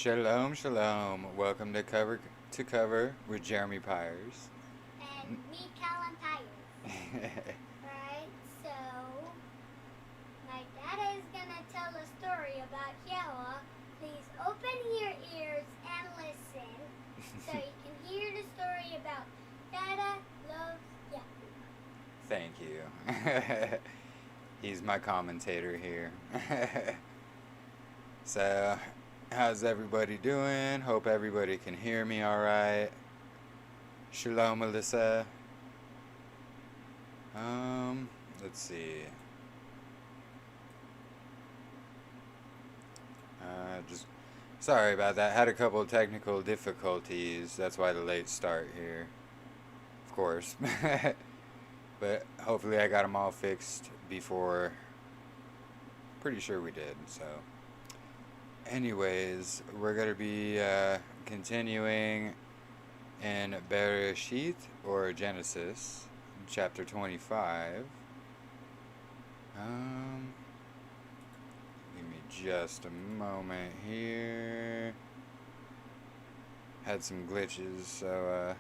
Shalom, shalom. Welcome to Cover with Jeremy Pyers. And me, Callan Tires. Right, so my dad is gonna tell a story about Yahweh. Please open your ears and listen so you can hear the story about Dada loves Yahweh. Thank you. He's my commentator here. So, how's everybody doing? Hope everybody can hear me all right. Shalom, Melissa. Let's see. Just sorry about that. Had a couple of technical difficulties. That's why the late start here. Of course. But hopefully I got them all fixed before. Pretty sure we did, so. Anyways, we're going to be continuing in Bereshith, or Genesis, chapter 25. Give me just a moment here. Had some glitches, so,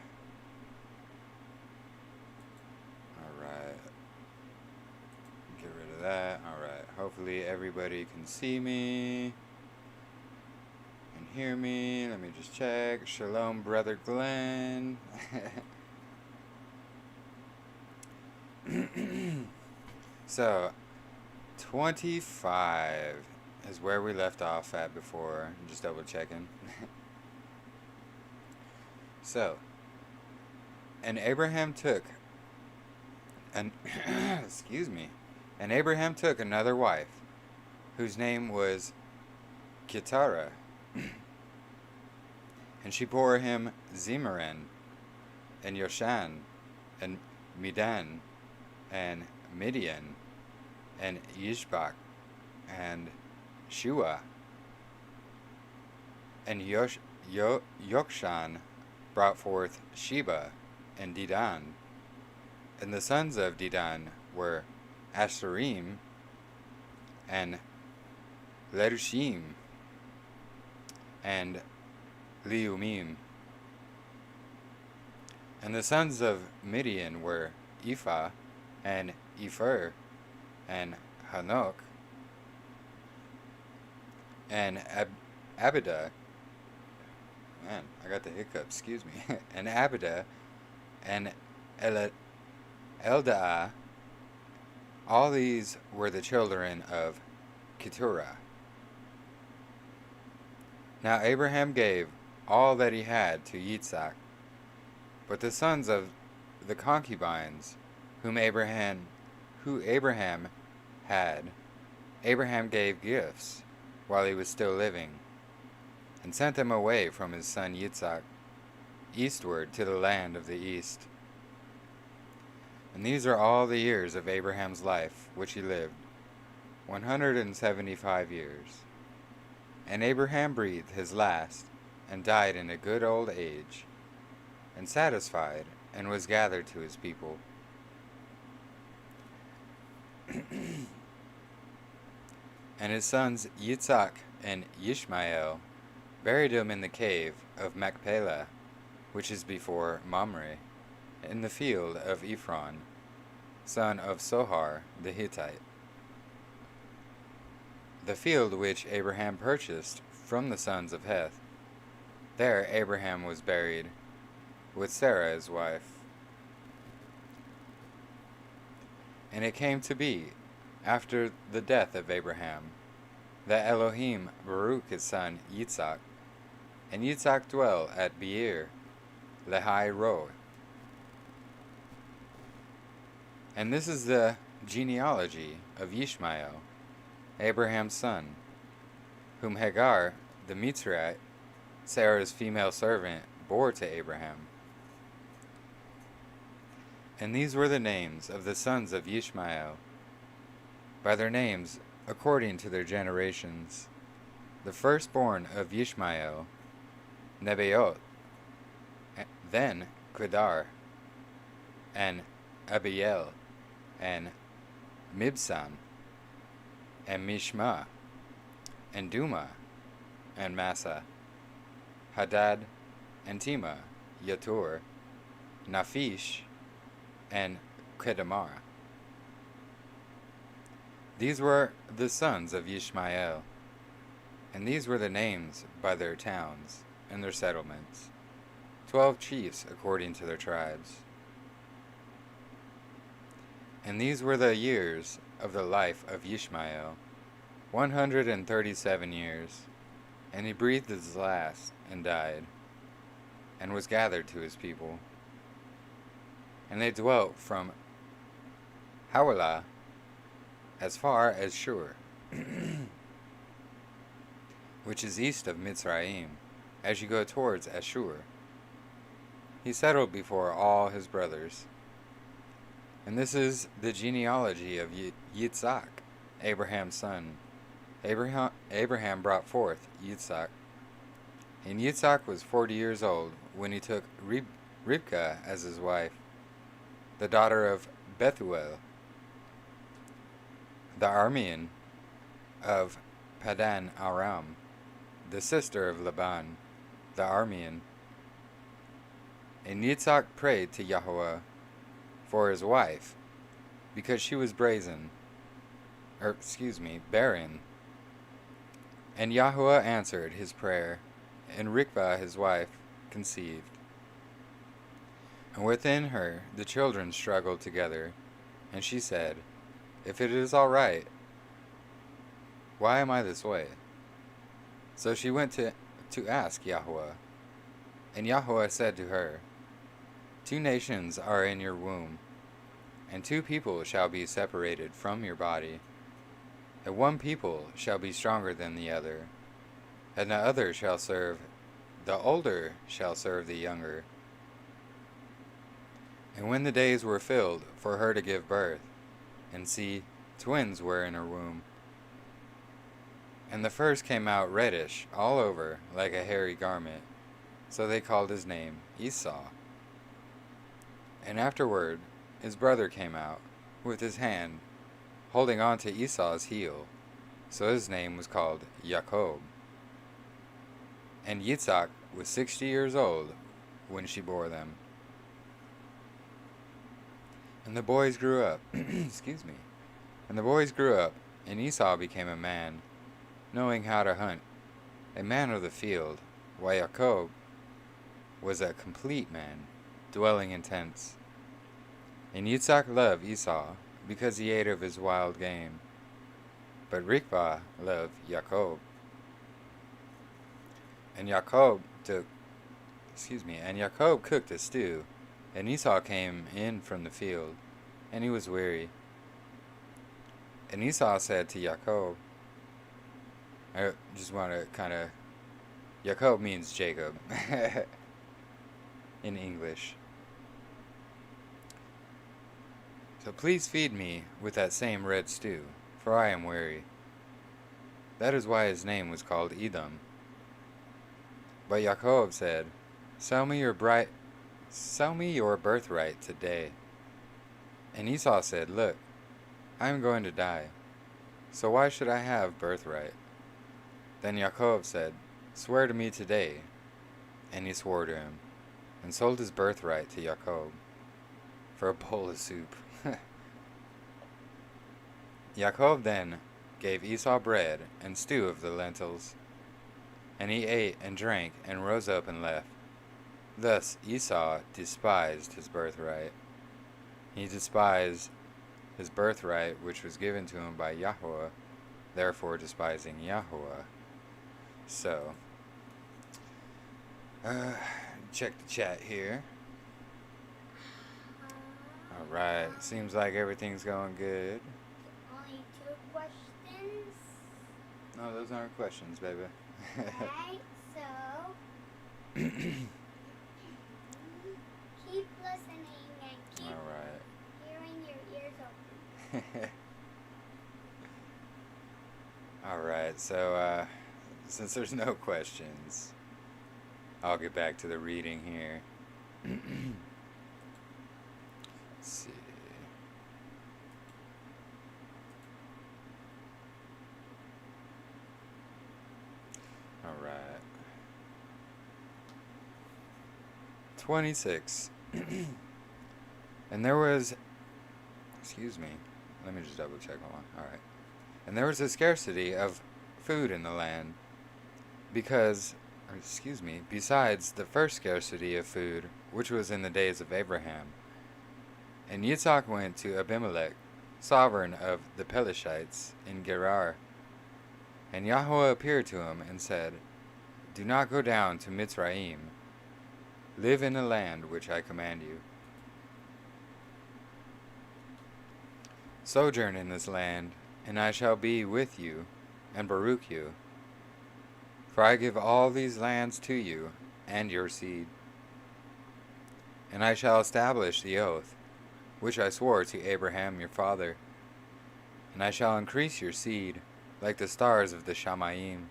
alright. Get rid of that. Alright, hopefully everybody can see me and hear me. Let me just check. Shalom, Brother Glenn. So, 25 is where we left off at before. I'm just double checking. So, and Abraham took excuse me. And Abraham took another wife, whose name was Keturah, and she bore him Zimran, and Yoshan, and Midan, and Midian, and Yishbak, and Shua, and Yokshan brought forth Sheba and Dedan. And the sons of Dedan were Asherim and Lerushim and Leumim. And the sons of Midian were Ephah and Epher and Hanok and Abida. Man, I got the hiccups, excuse me. And Abida and Eldaah. All these were the children of Keturah. Now Abraham gave all that he had to Yitzhak, but the sons of the concubines who Abraham had, Abraham gave gifts while he was still living, and sent them away from his son Yitzhak, eastward to the land of the east. And these are all the years of Abraham's life which he lived, 175 years. And Abraham breathed his last, and died in a good old age, and satisfied, and was gathered to his people. And his sons Yitzhak and Yishmael buried him in the cave of Machpelah, which is before Mamre, in the field of Ephron, son of Sohar the Hittite. The field which Abraham purchased from the sons of Heth. There Abraham was buried with Sarah his wife. And it came to be, after the death of Abraham, that Elohim Baruch his son Yitzhak, and Yitzhak dwelt at Beer, Lahai Roi. And this is the genealogy of Yishmael, Abraham's son, whom Hagar, the Mitzrayite, Sarah's female servant, bore to Abraham. And these were the names of the sons of Yishmael, by their names according to their generations. The firstborn of Yishmael, Nebaioth, then Kedar, and Abiel, and Mibsam, and Mishma, and Duma, and Massa, Hadad, and Tema, Yatur, Naphish, and Kedemar. These were the sons of Ishmael, and these were the names by their towns and their settlements, 12 chiefs according to their tribes. And these were the years of the life of Ishmael, 137 years, and he breathed his last and died, and was gathered to his people. And they dwelt from Hawala as far as Shur, which is east of Mitzrayim, as you go towards Ashur. He settled before all his brothers. And this is the genealogy of Yitzhak, Abraham's son. Abraham brought forth Yitzhak. And Yitzhak was 40 years old when he took Rivkah as his wife, the daughter of Bethuel, the Aramean of Padan Aram, the sister of Laban, the Aramean. And Yitzhak prayed to Yahweh for his wife, because she was barren. And Yahweh answered his prayer, and Rivkah his wife conceived. And within her the children struggled together, and she said, "If it is all right, why am I this way?" So she went to ask Yahweh, and Yahweh said to her, "2 nations are in your womb, and 2 people shall be separated from your body. And 1 people shall be stronger than the other, and the older shall serve the younger." And when the days were filled for her to give birth, and see, twins were in her womb. And the first came out reddish all over like a hairy garment, so they called his name Esau. And afterward his brother came out with his hand holding on to Esau's heel, so his name was called Jacob. And Yitzhak was 60 years old when she bore them. And the boys grew up, And the boys grew up, and Esau became a man, knowing how to hunt, a man of the field, while Jacob was a complete man, dwelling in tents. And Yitzhak loved Esau, because he ate of his wild game, but Rivkah loved Jacob. And Jacob cooked a stew, and Esau came in from the field, and he was weary. And Esau said to Jacob, I just want to Jacob means Jacob in English. So please feed me with that same red stew, for I am weary. That is why his name was called Edom. But Jacob said, Sell me your birthright today. And Esau said, Look, I am going to die, so why should I have birthright? Then Jacob said, Swear to me today. And he swore to him, and sold his birthright to Jacob for a bowl of soup. Jacob then gave Esau bread and stew of the lentils, and he ate and drank and rose up and left. Thus Esau despised his birthright. He despised his birthright which was given to him by Yahweh, therefore despising Yahweh. So, check the chat here. Alright, seems like everything's going good. Only 2 questions. No, those aren't questions, baby. Right, so keep listening and keep hearing your ears open. Alright, so since there's no questions, I'll get back to the reading here. Let's see. Alright. 26. And there was, let me just double check, hold on, alright. And there was a scarcity of food in the land, besides the first scarcity of food, which was in the days of Abraham. And Yitzhak went to Abimelech, sovereign of the Pelishites, in Gerar. And Yahweh appeared to him and said, Do not go down to Mitzrayim. Live in the land which I command you. Sojourn in this land, and I shall be with you, and Baruch you. For I give all these lands to you, and your seed. And I shall establish the oath, which I swore to Abraham your father. And I shall increase your seed, like the stars of the Shamayim.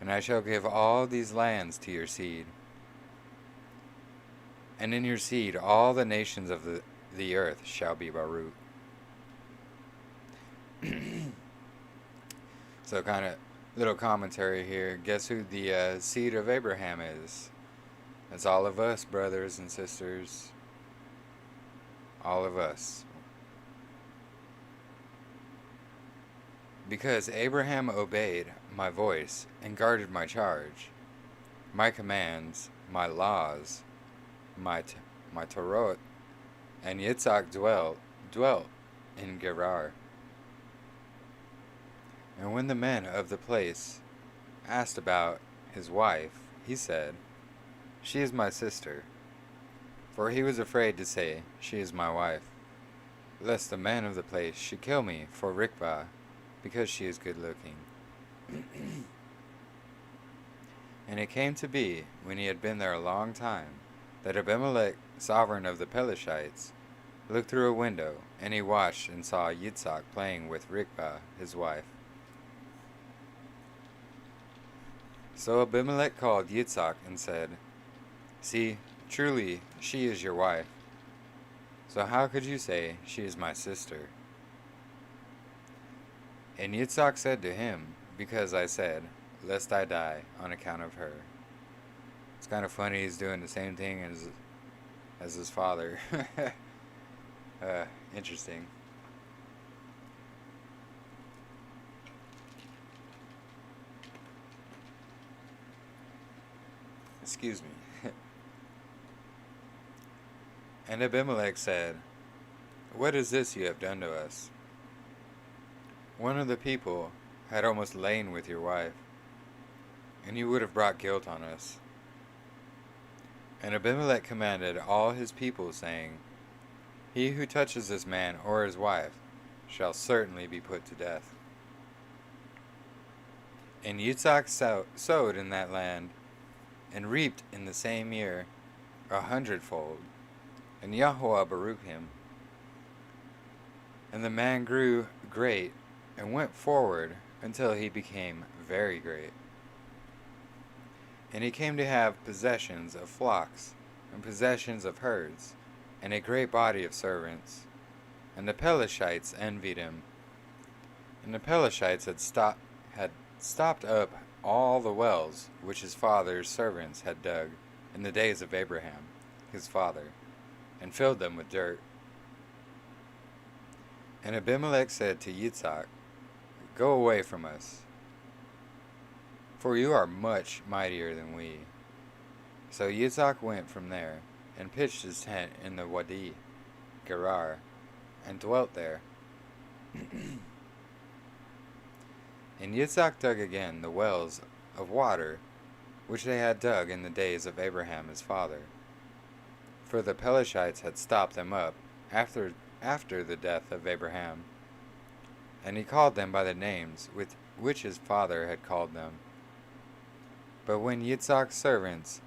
And I shall give all these lands to your seed. And in your seed all the nations of the earth shall be Baruch. So kind of little commentary here. Guess who the seed of Abraham is? It's all of us, brothers and sisters. All of us. Because Abraham obeyed my voice and guarded my charge, my commands, my laws, my Torah, and Yitzhak dwelt in Gerar. And when the men of the place asked about his wife, he said, She is my sister. For he was afraid to say, She is my wife, lest the men of the place should kill me for Rikbah, because she is good looking. And it came to be, when he had been there a long time, that Abimelech, sovereign of the Pelishites, looked through a window, and he watched and saw Yitzhak playing with Rikbah, his wife. So Abimelech called Yitzhak and said, See, truly she is your wife. So how could you say, She is my sister? And Yitzhak said to him, Because I said, Lest I die on account of her. It's kind of funny he's doing the same thing as his father. Interesting. Excuse me. And Abimelech said, What is this you have done to us? One of the people had almost lain with your wife, and you would have brought guilt on us. And Abimelech commanded all his people, saying, He who touches this man or his wife shall certainly be put to death. And Yitzhak sowed in that land, and reaped in the same year 100-fold, and Yahweh baruch him. And the man grew great, and went forward until he became very great. And he came to have possessions of flocks, and possessions of herds, and a great body of servants. And the Pelishites envied him. And the Pelishites had stopped up all the wells which his father's servants had dug in the days of Abraham, his father, and filled them with dirt. And Abimelech said to Yitzhak, Go away from us, for you are much mightier than we. So Yitzhak went from there, and pitched his tent in the Wadi, Gerar, and dwelt there. And Yitzhak dug again the wells of water, which they had dug in the days of Abraham his father. For the Pelishites had stopped them up after the death of Abraham. And he called them by the names with which his father had called them. But when Yitzhak's servants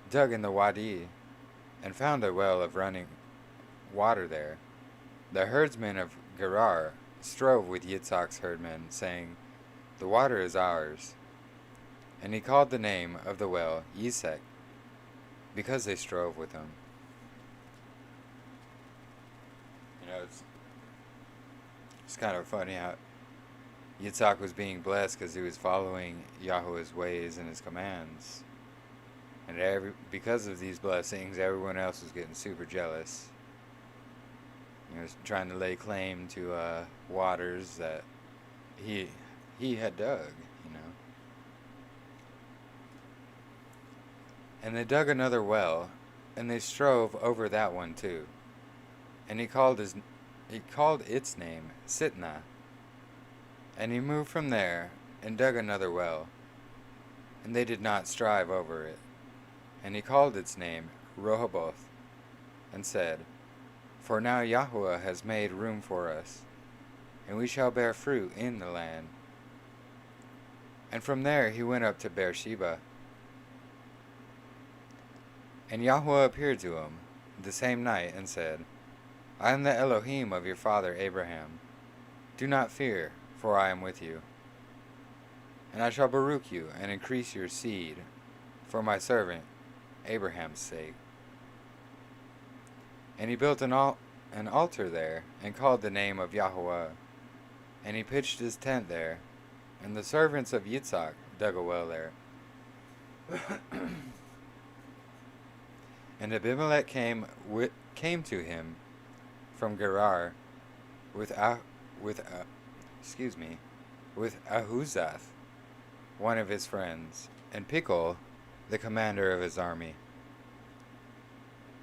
dug in the Wadi, and found a well of running water there, the herdsmen of Gerar strove with Yitzhak's herdmen, saying, The water is ours. And he called the name of the well Yitzhak, because they strove with him. It's kind of funny how Yitzhak was being blessed because he was following Yahweh's ways and his commands. And because of these blessings, everyone else was getting super jealous. Trying to lay claim to waters that he had dug. And they dug another well, and they strove over that one too. And he called its name Sitnah. And he moved from there and dug another well, and they did not strive over it. And he called its name Rehoboth, and said, For now Yahweh has made room for us, and we shall bear fruit in the land. And from there he went up to Beersheba. And Yahweh appeared to him the same night and said, I am the Elohim of your father Abraham. Do not fear, for I am with you. And I shall baruch you and increase your seed for my servant Abraham's sake. And he built an altar there and called the name of Yahweh. And he pitched his tent there, and the servants of Yitzhak dug a well there. And Abimelech came to him from Gerar with Ahuzath, one of his friends, and Pichol, the commander of his army.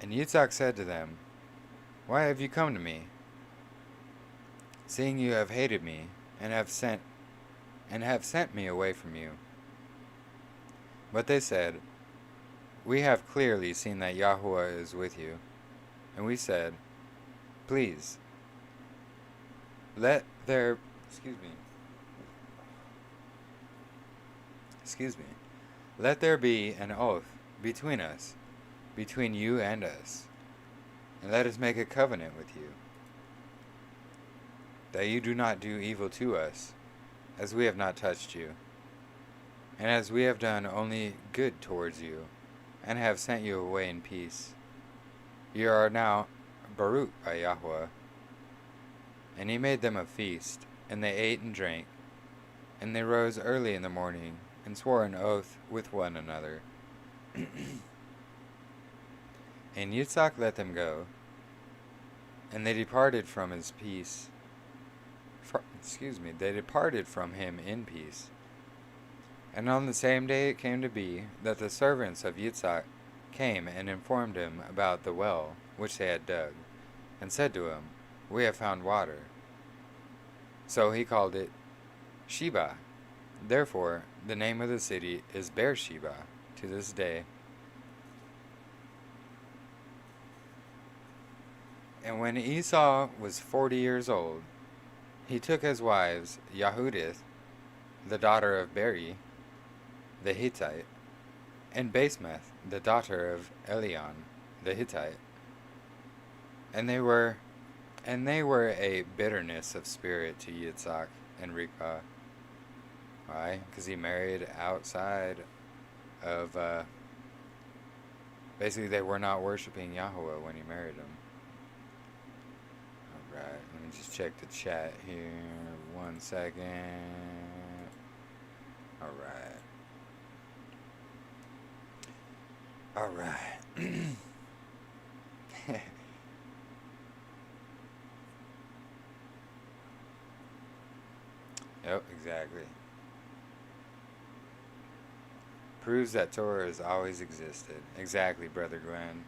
And Yitzhak said to them, Why have you come to me, seeing you have hated me, and have sent me away from you? But they said, We have clearly seen that Yahweh is with you. And we said, Please, let there be an oath between us, between you and us, and let us make a covenant with you, that you do not do evil to us, as we have not touched you, and as we have done only good towards you, and have sent you away in peace. You are now baruch by Yahweh. And he made them a feast, and they ate and drank, and they rose early in the morning, and swore an oath with one another. And Yitzhak let them go, and they departed from his peace. They departed from him in peace. And on the same day it came to be that the servants of Yitzhak came and informed him about the well which they had dug, and said to him, We have found water. So he called it Sheba. Therefore the name of the city is Beersheba to this day. And when Esau was 40 years old, he took as wives Yehudith, the daughter of Beri, the Hittite, and Basemath, the daughter of Elion, the Hittite. And they were a bitterness of spirit to Yitzhak and Rivkah. Why? Because he married outside of, basically they were not worshiping Yahweh when he married them. Alright, let me just check the chat here. 1 second. Alright. Yep, exactly. Proves that Torah has always existed. Exactly, Brother Glenn.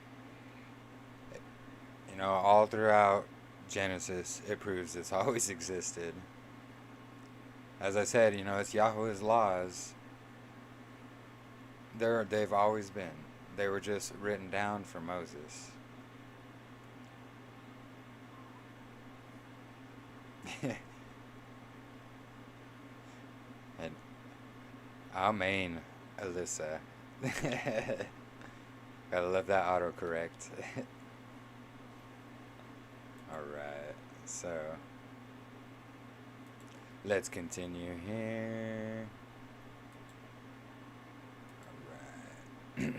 All throughout Genesis, it proves it's always existed. As I said, it's Yahweh's laws. They've always been. They were just written down for Moses. And Amen, Alyssa. Gotta love that autocorrect. Alright, so let's continue here. Alright.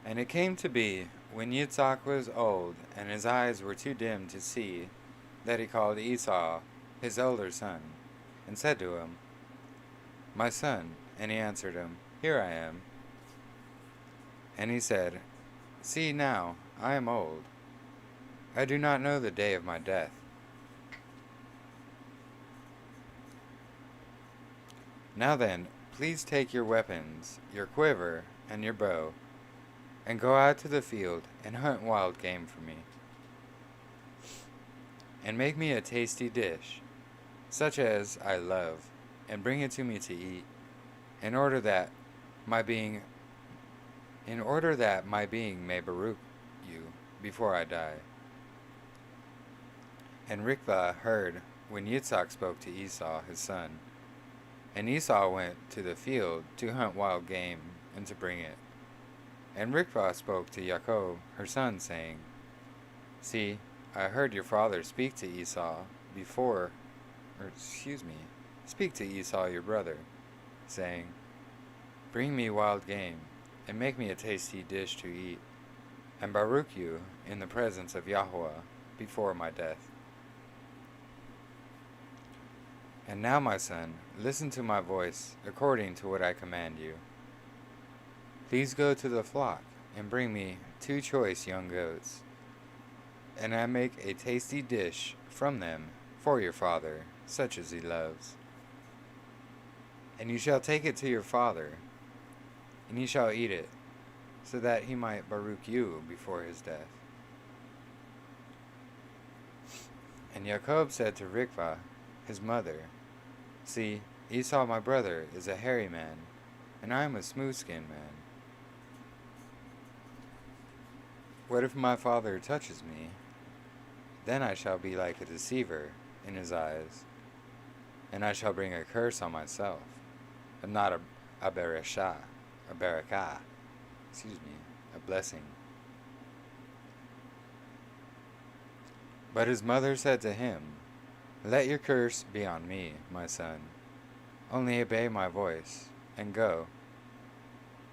And it came to be, when Yitzhak was old, and his eyes were too dim to see, that he called Esau, his elder son, and said to him, My son, And he answered him, Here I am. And he said, See now, I am old. I do not know the day of my death. Now then, please take your weapons, your quiver, and your bow, and go out to the field and hunt wild game for me. And make me a tasty dish, such as I love, and bring it to me to eat, in order that my being may baruch you before I die. And Rivkah heard when Yitzhak spoke to Esau his son. And Esau went to the field to hunt wild game and to bring it. And Rivkah spoke to Yaakov her son, saying, See, I heard your father speak to Esau speak to Esau your brother, saying, Bring me wild game, and make me a tasty dish to eat, and baruch you in the presence of Yahweh before my death. And now, my son, listen to my voice according to what I command you. Please go to the flock and bring me 2 choice young goats, and I make a tasty dish from them for your father, such as he loves. And you shall take it to your father, and he shall eat it, so that he might baruch you before his death. And Jacob said to Rivkah, his mother, See, Esau my brother is a hairy man, and I am a smooth-skinned man. What if my father touches me? Then I shall be like a deceiver in his eyes, and I shall bring a curse on myself, and not a barakah, a blessing. But his mother said to him, Let your curse be on me, my son. Only obey my voice, and go.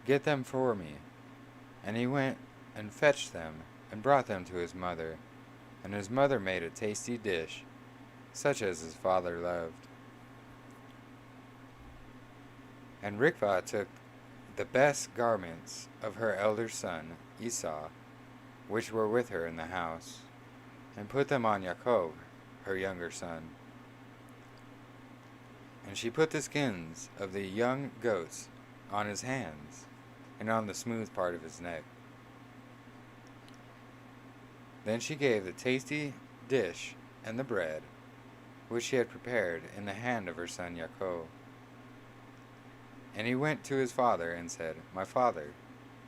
Get them for me. And he went and fetched them, and brought them to his mother. And his mother made a tasty dish, such as his father loved. And Rivkah took the best garments of her elder son, Esau, which were with her in the house, and put them on Yaakov, her younger son. And she put the skins of the young goats on his hands, and on the smooth part of his neck. Then she gave the tasty dish and the bread, which she had prepared, in the hand of her son Yaakov. And he went to his father and said, My father.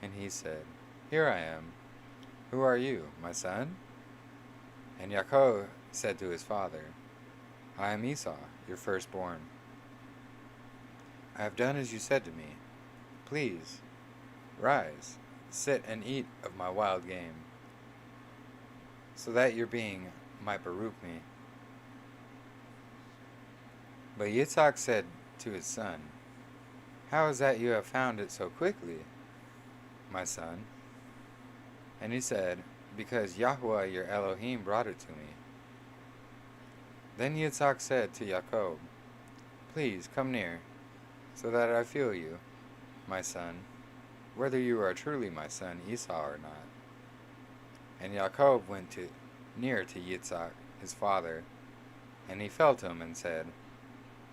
And he said, Here I am. Who are you, my son? And Yaakov said to his father, I am Esau, your firstborn. I have done as you said to me. Please, rise, sit and eat of my wild game, so that your being might baruch me. But Yitzhak said to his son, How is that you have found it so quickly, my son? And he said, Because Yahweh your Elohim brought it to me. Then Yitzhak said to Yaakov, Please come near, so that I feel you, my son, whether you are truly my son Esau or not. And Yaakov went near to Yitzhak, his father, and he felt him and said,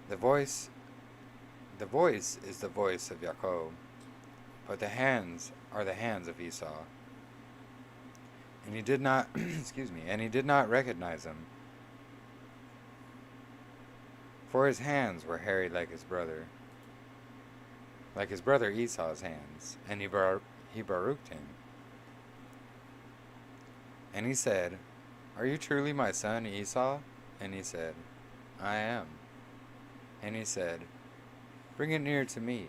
The voice is the voice of Yaakov, but the hands are the hands of Esau. And he did not, and he did not recognize him, for his hands were hairy like his brother Esau's hands, and he baruched him. And he said, Are you truly my son Esau? And he said, I am. And he said, Bring it near to me,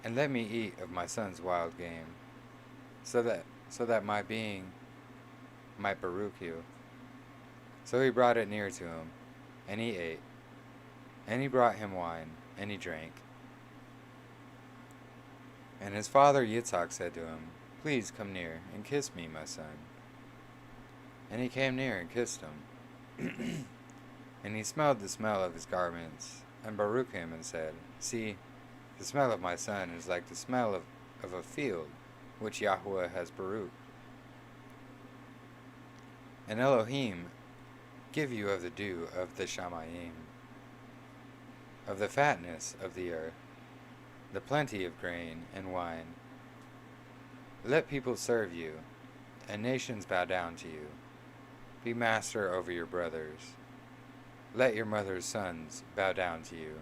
and let me eat of my son's wild game, so that my being might baruch you. So he brought it near to him, and he ate. And he brought him wine, and he drank. And his father Yitzhak said to him, Please come near and kiss me, my son. And he came near and kissed him. And he smelled the smell of his garments, and baruched him, and said, See, The smell of my son is like the smell of a field which Yahweh has baruch. And Elohim give you of the dew of the Shamayim, of the fatness of the earth, the plenty of grain and wine. Let people serve you, and nations bow down to you. Be master over your brothers. Let your mother's sons bow down to you.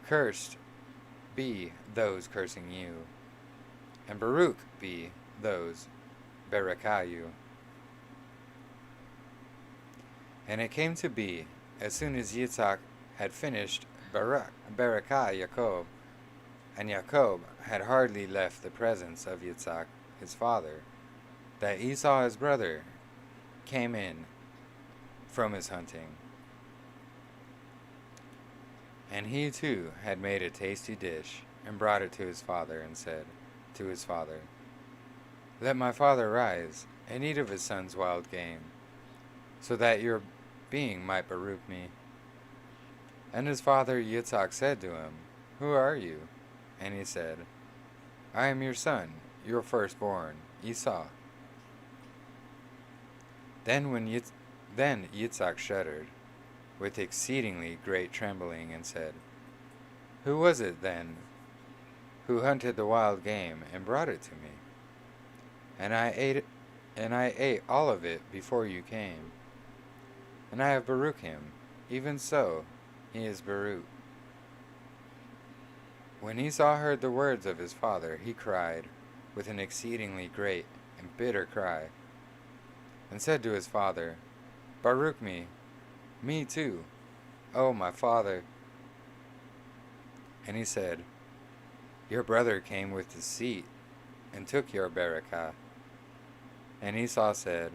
Cursed be those cursing you, and Baruch be those berekah you. And it came to be, as soon as Yitzhak had finished berekah Yaakov, and Yaakov had hardly left the presence of Yitzhak his father, that Esau his brother came in from his hunting. And he too had made a tasty dish, and brought it to his father, and said to his father, Let my father rise, and eat of his son's wild game, so that your being might baruch me. And his father Yitzhak said to him, Who are you? And he said, I am your son, your firstborn, Esau. Then Yitzhak shuddered, with exceedingly great trembling, and said, Who was it then who hunted the wild game and brought it to me? And I ate all of it before you came. And I have baruch him, even so he is baruch. When Esau heard the words of his father, he cried with an exceedingly great and bitter cry, and said to his father, Baruch me too, O my father. And he said, Your brother came with deceit, and took your berekah. And Esau said,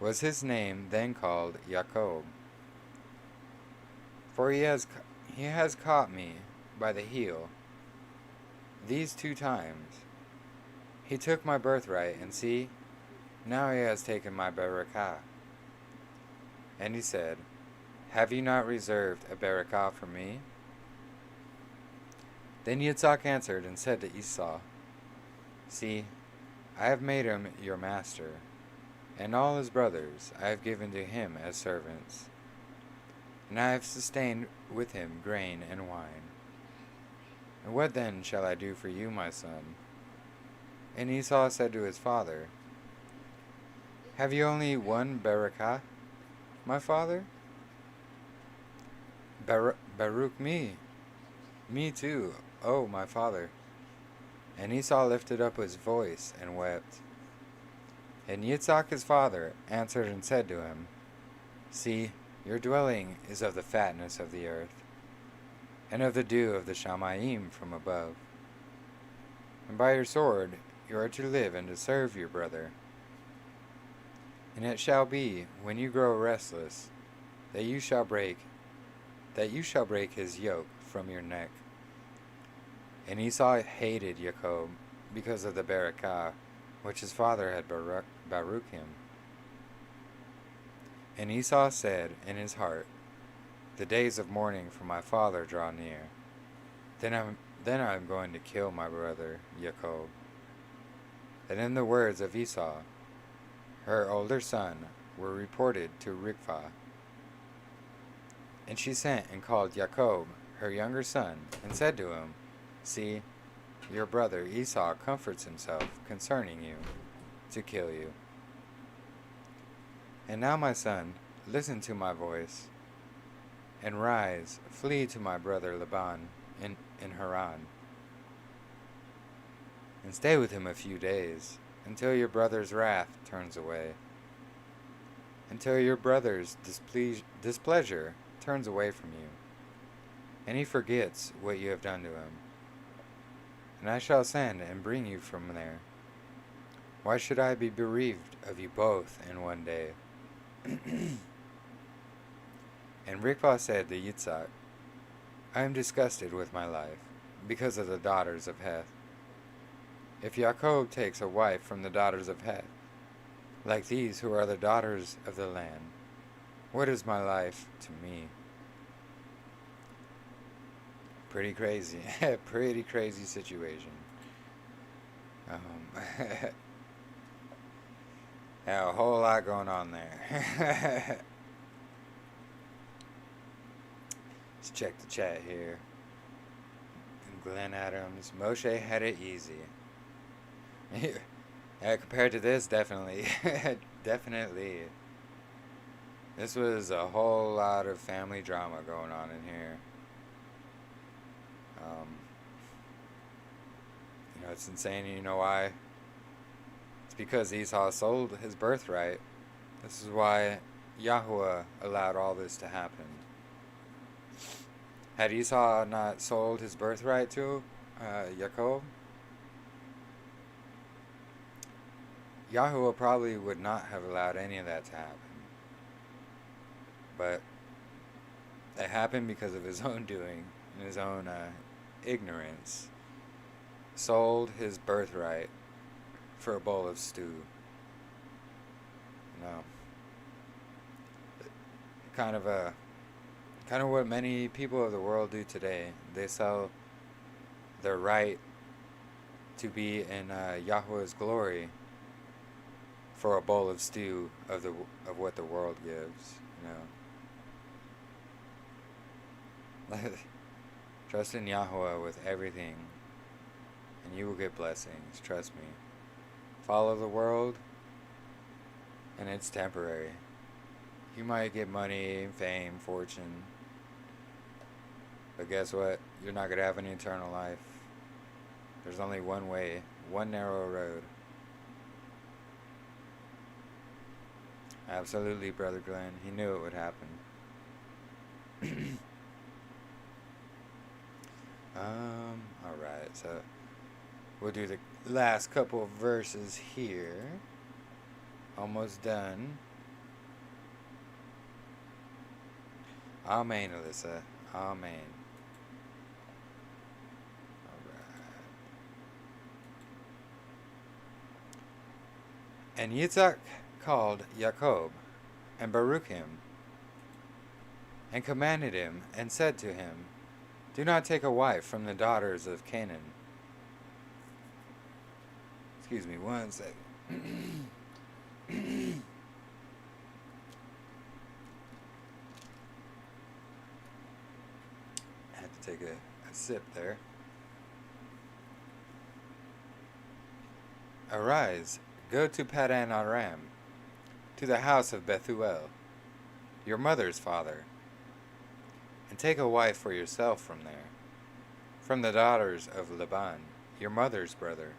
Was his name then called Yaakov? For he has caught me by the heel these 2 times. He took my birthright, and see, now he has taken my berekah. And he said, Have you not reserved a berekah for me? Then Yitzhak answered and said to Esau, See, I have made him your master, and all his brothers I have given to him as servants, and I have sustained with him grain and wine. And what then shall I do for you, my son? And Esau said to his father, Have you only 1 berekah, my father? Baruch me too, O my father. And Esau lifted up his voice and wept. And Yitzhak his father answered and said to him, See, your dwelling is of the fatness of the earth, and of the dew of the Shamayim from above. And by your sword you are to live and to serve your brother. And it shall be, when you grow restless, that you shall break his yoke from your neck. And Esau hated Yaakov because of the berekah which his father had baruch him. And Esau said in his heart, The days of mourning for my father draw near. Then I am going to kill my brother Yaakov. And in the words of Esau, her older son, were reported to Rivkah. And she sent and called Yaakov, her younger son, and said to him, See, your brother Esau comforts himself concerning you, to kill you. And now, my son, listen to my voice, and rise, flee to my brother Laban in Haran, and stay with him a few days, until your brother's wrath turns away, until your brother's displeasure turns away from you, and he forgets what you have done to him. And I shall send and bring you from there. Why should I be bereaved of you both in one day? And Rivkah said to Yitzhak, I am disgusted with my life, because of the daughters of Heth. If Yaakov takes a wife from the daughters of Heth, like these who are the daughters of the land, what is my life to me? pretty crazy. Pretty crazy situation. Yeah, a whole lot going on there. Let's check the chat here. Glenn Adams, Moshe had it easy. Yeah, compared to this, definitely. Definitely. This was a whole lot of family drama going on in here. It's insane. You know why? It's because Esau sold his birthright. This is why Yahweh allowed all this to happen. Had Esau not sold his birthright to Jacob, Yahweh probably would not have allowed any of that to happen. But it happened because of his own doing and his own ignorance. Sold his birthright for a bowl of stew. Kind of what many people of the world do today. They sell their right to be in Yahweh's glory for a bowl of stew of what the world gives. Trust in Yahweh with everything, and you will get blessings. Trust me. Follow the world, and it's temporary. You might get money, fame, fortune, but guess what? You're not going to have an eternal life. There's only one way, one narrow road. Absolutely, Brother Glenn. He knew it would happen. Alright, so we'll do the last couple of verses here. Almost done. Amen, Alyssa. Amen. Alright. And Yitzhak called Jacob and Baruch him, and commanded him, and said to him, do not take a wife from the daughters of Canaan. Excuse me 1 second. I had to take a sip there. Arise, go to Padan Aram, to the house of Bethuel, your mother's father, and take a wife for yourself from there, from the daughters of Laban, your mother's brother.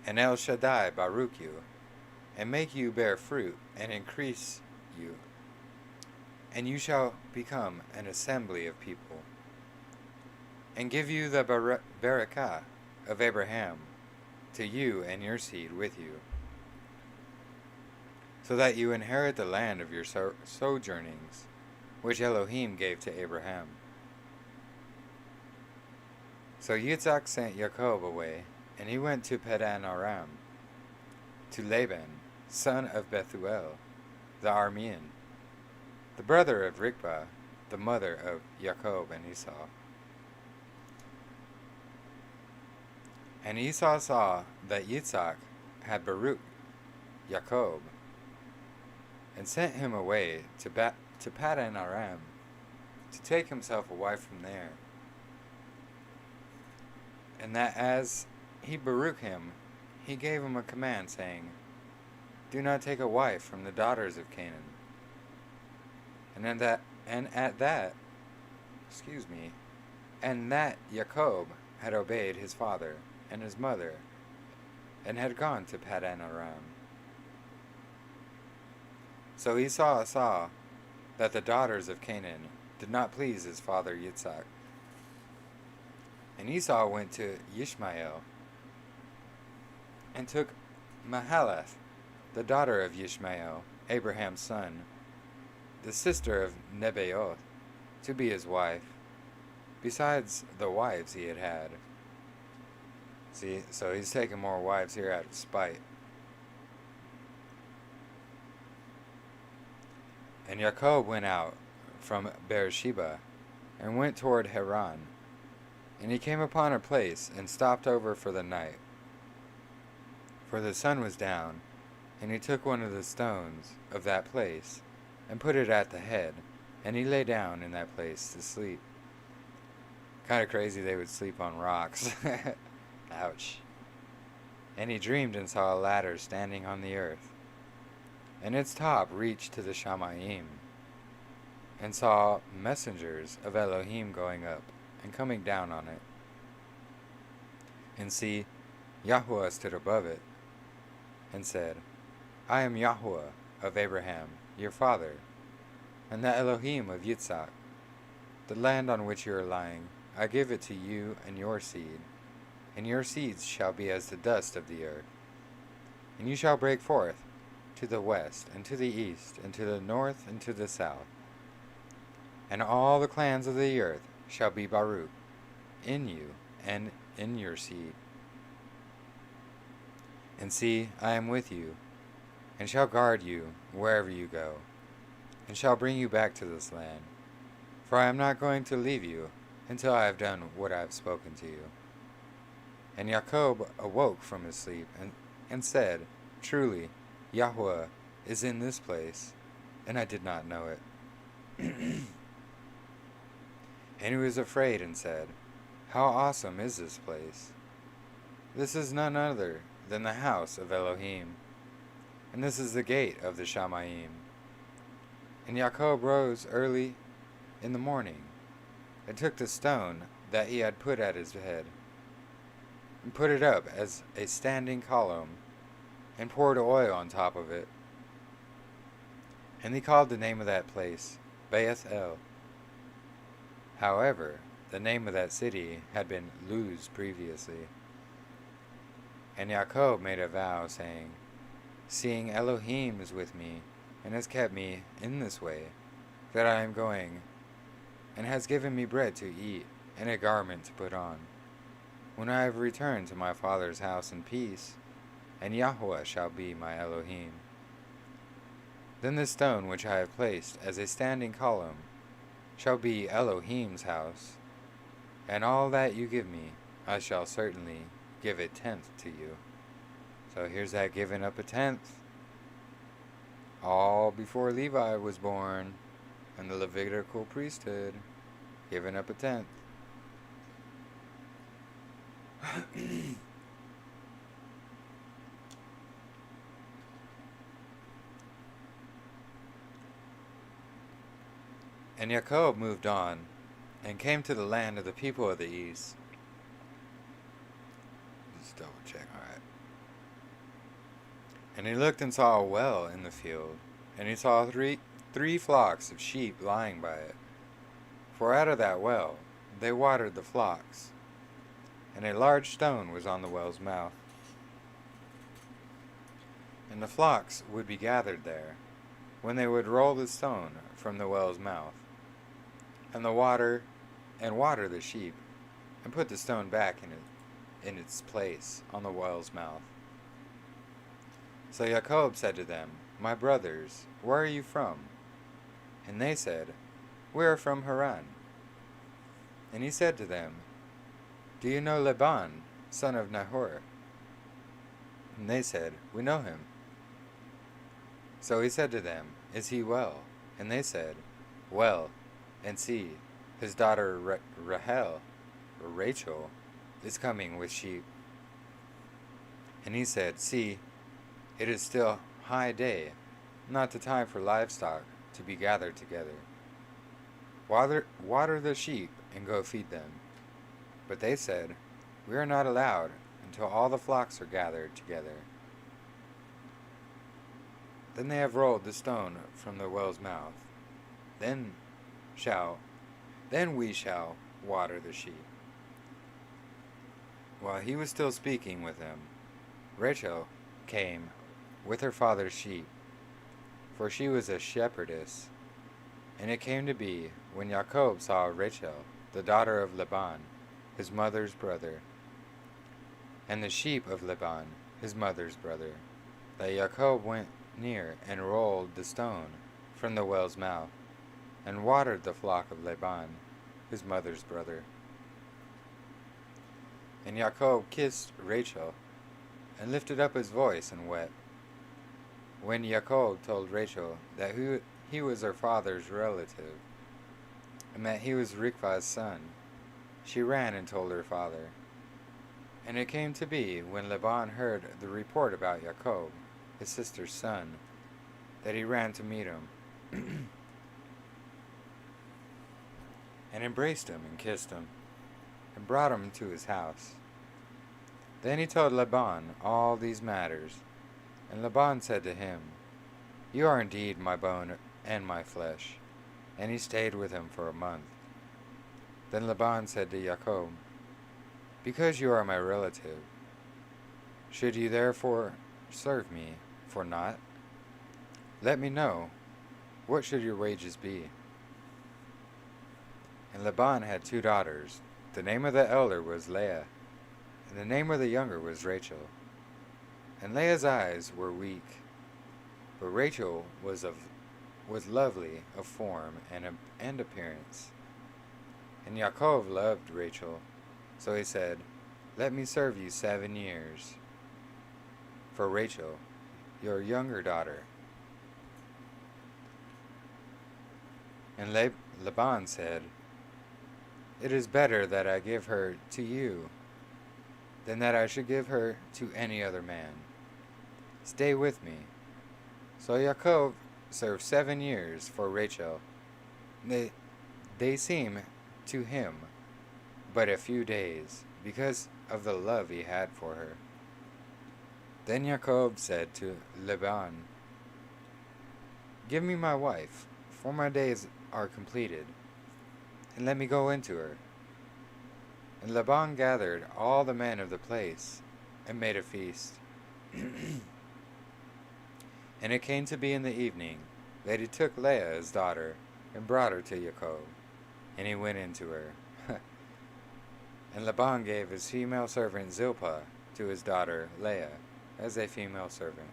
And El Shaddai Baruch you, and make you bear fruit, and increase you, and you shall become an assembly of people, and give you the Barakah of Abraham to you and your seed with you, so that you inherit the land of your sojournings, which Elohim gave to Abraham. So Yitzhak sent Jacob away, and he went to Padan Aram, to Laban, son of Bethuel, the Aramean, the brother of Rikbah, the mother of Jacob and Esau. And Esau saw that Yitzhak had Baruch Jacob, and sent him away to Padan Aram, to take himself a wife from there. And that as he Baruch him, he gave him a command, saying, do not take a wife from the daughters of Canaan. And that Jacob had obeyed his father and his mother, and had gone to Padan Aram. So Esau saw that the daughters of Canaan did not please his father Yitzhak. And Esau went to Yishmael, and took Mahalath, the daughter of Yishmael, Abraham's son, the sister of Nebaioth, to be his wife, besides the wives he had had. See, so he's taking more wives here out of spite. And Jacob went out from Bereshith, and went toward Haran. And he came upon a place, and stopped over for the night. For the sun was down, and he took one of the stones of that place, and put it at the head, and he lay down in that place to sleep. Kind of crazy they would sleep on rocks. Ouch. And he dreamed and saw a ladder standing on the earth, and its top reached to the Shamayim, and saw messengers of Elohim going up and coming down on it. And see, Yahuwah stood above it, and said, I am Yahuwah of Abraham, your father, and the Elohim of Yitzhak. The land on which you are lying, I give it to you and your seed, and your seeds shall be as the dust of the earth. And you shall break forth to the west, and to the east, and to the north, and to the south. And all the clans of the earth shall be Baruch in you and in your seed. And see, I am with you, and shall guard you wherever you go, and shall bring you back to this land. For I am not going to leave you until I have done what I have spoken to you. And Jacob awoke from his sleep, and said, Truly, Yahuwah is in this place, and I did not know it. And he was afraid and said, How awesome is this place! This is none other than the house of Elohim, and this is the gate of the Shamayim. And Jacob rose early in the morning, and took the stone that he had put at his head, and put it up as a standing column, and poured oil on top of it. And he called the name of that place Beth El. However, the name of that city had been Luz previously. And Jacob made a vow, saying, Seeing Elohim is with me, and has kept me in this way, that I am going, and has given me bread to eat, and a garment to put on, when I have returned to my father's house in peace, and Yahuwah shall be my Elohim. Then the stone which I have placed as a standing column shall be Elohim's house, and all that you give me, I shall certainly give a tenth to you. So here's that giving up a tenth. All before Levi was born, and the Levitical priesthood, giving up a tenth. And Jacob moved on, and came to the land of the people of the east. Just double check, alright. And he looked and saw a well in the field, and he saw three flocks of sheep lying by it. For out of that well they watered the flocks, and a large stone was on the well's mouth. And the flocks would be gathered there, when they would roll the stone from the well's mouth, and water the sheep, and put the stone back in its place on the well's mouth. So Jacob said to them, My brothers, where are you from? And they said, We are from Haran. And he said to them, Do you know Laban, son of Nahor? And they said, We know him. So he said to them, Is he well? And they said, Well. And see, his daughter Rachel, is coming with sheep. And he said, See, it is still high day, not the time for livestock to be gathered together. Water the sheep and go feed them. But they said, We are not allowed until all the flocks are gathered together. Then they have rolled the stone from the well's mouth. Then we shall water the sheep. While he was still speaking with them, Rachel came with her father's sheep, for she was a shepherdess. And it came to be, when Jacob saw Rachel, the daughter of Laban, his mother's brother, and the sheep of Laban, his mother's brother, that Jacob went near and rolled the stone from the well's mouth, and watered the flock of Laban, his mother's brother. And Yaakov kissed Rachel, and lifted up his voice and wept. When Yaakov told Rachel that he was her father's relative, and that he was Rivka's son, she ran and told her father. And it came to be, when Laban heard the report about Yaakov, his sister's son, that he ran to meet him, and embraced him and kissed him, and brought him to his house. Then he told Laban all these matters, and Laban said to him, "You are indeed my bone and my flesh." And he stayed with him for a month. Then Laban said to Yaakov, "Because you are my relative, should you therefore serve me for naught? Let me know, what should your wages be?" And Laban had 2 daughters. The name of the elder was Leah, and the name of the younger was Rachel. And Leah's eyes were weak, but Rachel was lovely of form and appearance. And Yaakov loved Rachel, so he said, "Let me serve you 7 years for Rachel, your younger daughter." And Laban said, "It is better that I give her to you than that I should give her to any other man. Stay with me." So Yaakov served 7 years for Rachel. They seem to him but a few days, because of the love he had for her. Then Yaakov said to Laban, "Give me my wife, for my days are completed, and let me go into her." And Laban gathered all the men of the place, and made a feast. And it came to be in the evening, that he took Leah his daughter, and brought her to Yaakov, and he went into her. And Laban gave his female servant Zilpah to his daughter Leah, as a female servant.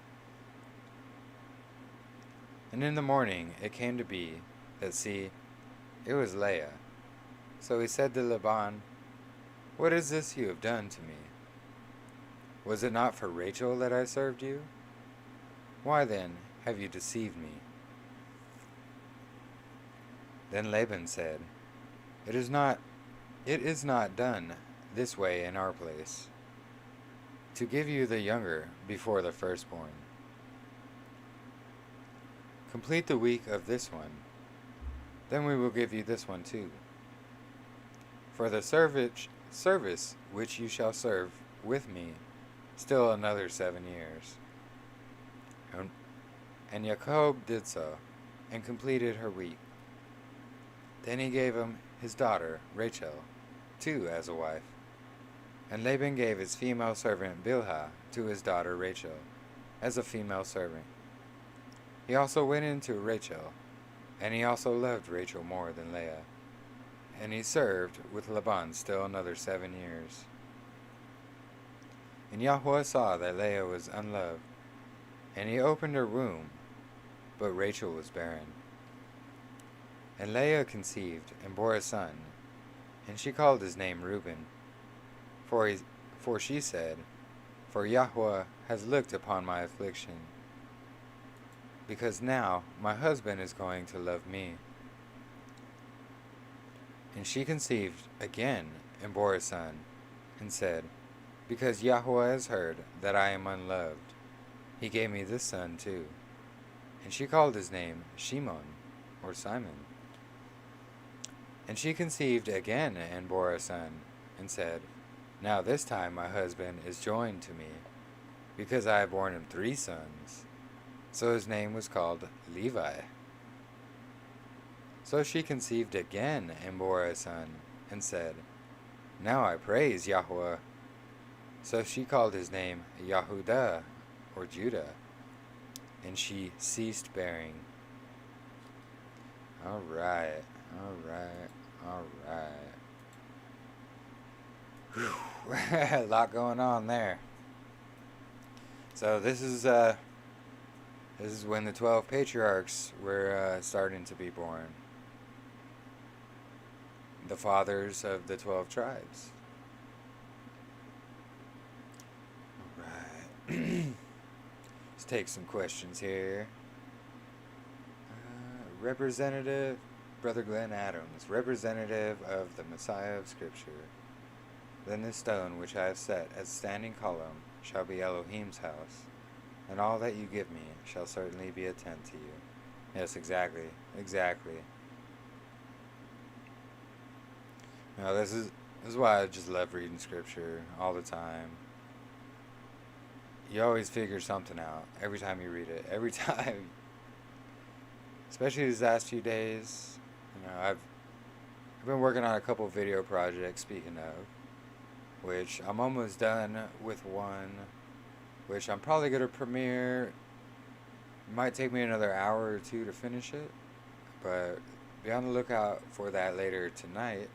And in the morning it came to be, that see, it was Leah. So he said to Laban, "What is this you have done to me? Was it not for Rachel that I served you? Why then have you deceived me?" Then Laban said, It is not done this way in our place, to give you the younger before the firstborn. Complete the week of this one, then we will give you this one too. For the service which you shall serve with me, still another 7 years. And Yaakov did so, and completed her week. Then he gave him his daughter Rachel, too, as a wife. And Laban gave his female servant Bilhah to his daughter Rachel, as a female servant. He also went into Rachel, and he also loved Rachel more than Leah. And he served with Laban still another 7 years. And Yahweh saw that Leah was unloved, and he opened her womb, but Rachel was barren. And Leah conceived and bore a son, and she called his name Reuben. For she said, For Yahweh has looked upon my affliction, because now my husband is going to love me. And she conceived again and bore a son, and said, Because Yahweh has heard that I am unloved, he gave me this son too. And she called his name Shimon, or Simon. And she conceived again and bore a son, and said, Now this time my husband is joined to me, because I have borne him 3 sons. So his name was called Levi. So she conceived again and bore a son, and said, Now I praise Yahweh. So she called his name Yahudah, or Judah, and she ceased bearing. All right. Whew. A lot going on there. So this is when the 12 patriarchs were starting to be born. the fathers of the 12 tribes. Alright. Let's take some questions here. Representative, Brother Glenn Adams, representative of the Messiah of Scripture. Then this stone which I have set as standing column shall be Elohim's house, and all that you give me shall certainly be a tent to you. Yes, exactly. No, this is why I just love reading Scripture all the time. You always figure something out every time you read it. Every time. Especially these last few days. I've been working on a couple video projects, speaking of, which I'm almost done with one, which I'm probably going to premiere. It might take me another hour or two to finish it, but be on the lookout for that later tonight,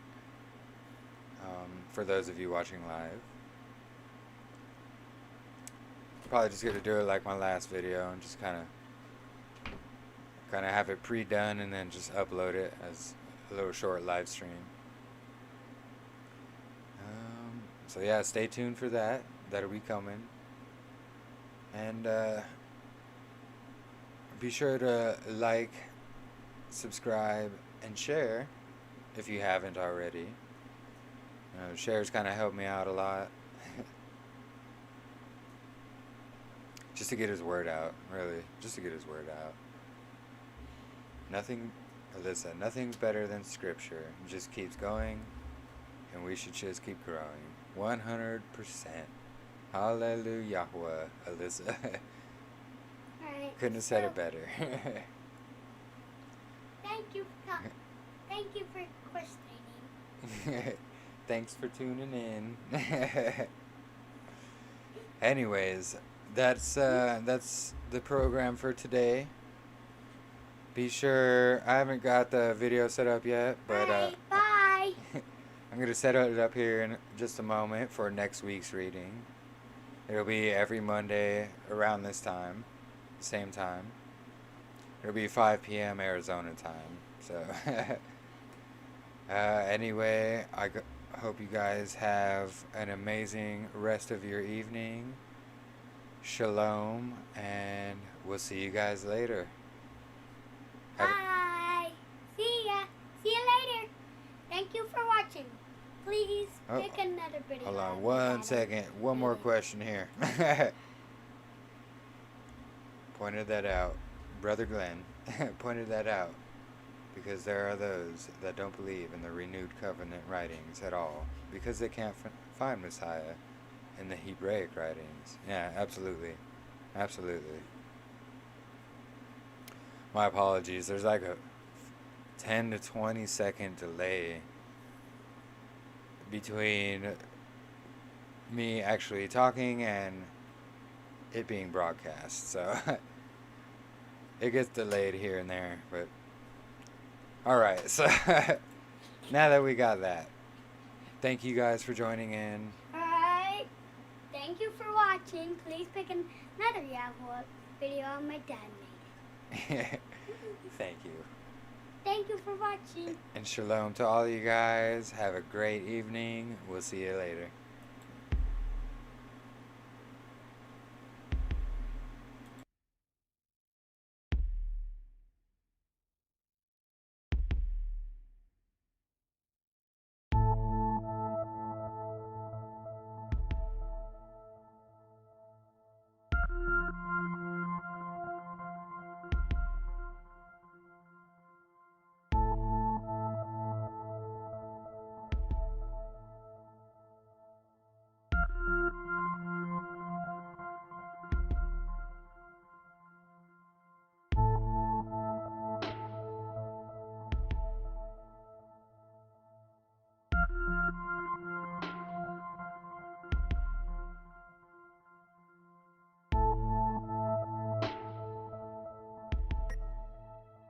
for those of you watching live. Probably just going to do it like my last video and just kind of have it pre-done and then just upload it as a little short live stream. So yeah, stay tuned for that. That'll be coming. And be sure to like, subscribe, and share if you haven't already. Shares kind of help me out a lot. Just to get his word out, really. Just to get his word out. Alyssa, nothing's better than Scripture. It just keeps going, and we should just keep growing. 100%. Hallelujah, Alyssa. Alright, Couldn't have said it better. Thank you for questioning. Thanks for tuning in. Anyways, that's the program for today. Be sure, I haven't got the video set up yet, but Bye. I'm going to set it up here in just a moment for next week's reading. It'll be every Monday around this time, same time. It'll be 5 p.m. Arizona time. So, anyway, I hope you guys have an amazing rest of your evening. Shalom, and we'll see you guys later. Bye. See ya. See you later. Thank you for watching. Please pick another video. Hold on 1 second. One more question here. Pointed that out. Brother Glenn pointed that out because there are those that don't believe in the renewed covenant writings at all because they can't find Messiah in the Hebraic writings. Yeah, absolutely. My apologies. There's like a 10 to 20 second delay between me actually talking and it being broadcast. So it gets delayed here and there, but alright, so now that we got that, thank you guys for joining in. Alright, thank you for watching. Please pick another Yahweh video my dad made. Thank you. Thank you for watching. And shalom to all you guys. Have a great evening. We'll see you later.